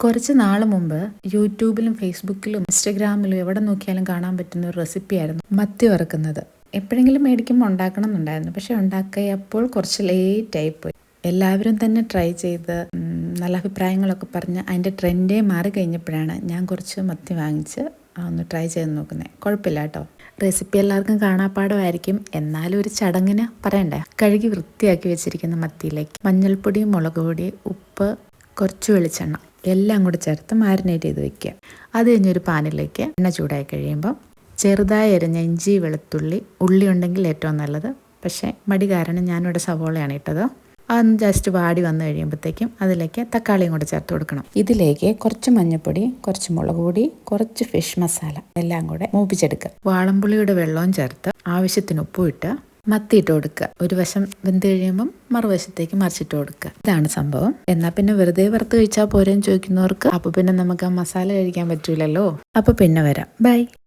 കുറച്ച് നാൾ മുമ്പ് യൂട്യൂബിലും ഫേസ്ബുക്കിലും ഇൻസ്റ്റഗ്രാമിലും എവിടെ നോക്കിയാലും കാണാൻ പറ്റുന്ന ഒരു റെസിപ്പിയായിരുന്നു മത്തി വറുക്കുന്നത്. എപ്പോഴെങ്കിലും മേടിക്കുമ്പോൾ ഉണ്ടാക്കണം എന്നുണ്ടായിരുന്നു, പക്ഷെ ഉണ്ടാക്കിയപ്പോൾ കുറച്ച് ലേറ്റ് ആയിപ്പോയി. എല്ലാവരും തന്നെ ട്രൈ ചെയ്ത് നല്ല അഭിപ്രായങ്ങളൊക്കെ പറഞ്ഞ് അതിൻ്റെ ട്രെൻഡേ മാറി കഴിഞ്ഞപ്പോഴാണ് ഞാൻ കുറച്ച് മത്തി വാങ്ങിച്ച് ഒന്ന് ട്രൈ ചെയ്ത് നോക്കുന്നത്. കുഴപ്പമില്ല കേട്ടോ. റെസിപ്പി എല്ലാവർക്കും കാണാപ്പാടമായിരിക്കും, എന്നാലും ഒരു ചടങ്ങിന് പറയണ്ടേ. കഴുകി വൃത്തിയാക്കി വെച്ചിരിക്കുന്ന മത്തിയിലേക്ക് മഞ്ഞൾപ്പൊടി, മുളക് പൊടി, ഉപ്പ്, കുറച്ച് വെളിച്ചെണ്ണ എല്ലാം കൂടി ചേർത്ത് മാരിനേറ്റ് ചെയ്ത് വെക്കുക. അത് കഴിഞ്ഞൊരു പാനിലേക്ക് എണ്ണ ചൂടായി കഴിയുമ്പോൾ ചെറുതായി അരിഞ്ഞ ഇഞ്ചി, വെളുത്തുള്ളി, ഉള്ളി ഉണ്ടെങ്കിൽ ഏറ്റവും നല്ലത്. പക്ഷേ മടി കാരണം ഞാനിവിടെ സവോളയാണ് ഇട്ടത്. അതൊന്ന് ജസ്റ്റ് വാടി വന്നു കഴിയുമ്പോഴത്തേക്കും അതിലേക്ക് തക്കാളിയും കൂടെ ചേർത്ത് കൊടുക്കണം. ഇതിലേക്ക് കുറച്ച് മഞ്ഞൾപ്പൊടി, കുറച്ച് മുളക് പൊടി, കുറച്ച് ഫിഷ് മസാല എല്ലാം കൂടെ മൂപ്പിച്ചെടുക്കുക. വാളംപുളിയുടെ വെള്ളവും ചേർത്ത് ആവശ്യത്തിന് ഉപ്പും ഇട്ട് മത്തി ഇട്ട് കൊടുക്കുക. ഒരു വശം വെന്ത് കഴിയുമ്പം മറുവശത്തേക്ക് മറിച്ചിട്ട് കൊടുക്കുക. ഇതാണ് സംഭവം. എന്നാൽ പിന്നെ വെറുതെ വറുത്ത് കഴിച്ചാൽ പോരെന്ന് ചോദിക്കുന്നവർക്ക് അപ്പോൾ പിന്നെ നമുക്ക് ആ മസാല കഴിക്കാൻ പറ്റൂലല്ലോ. അപ്പോൾ പിന്നെ വരാം. ബൈ.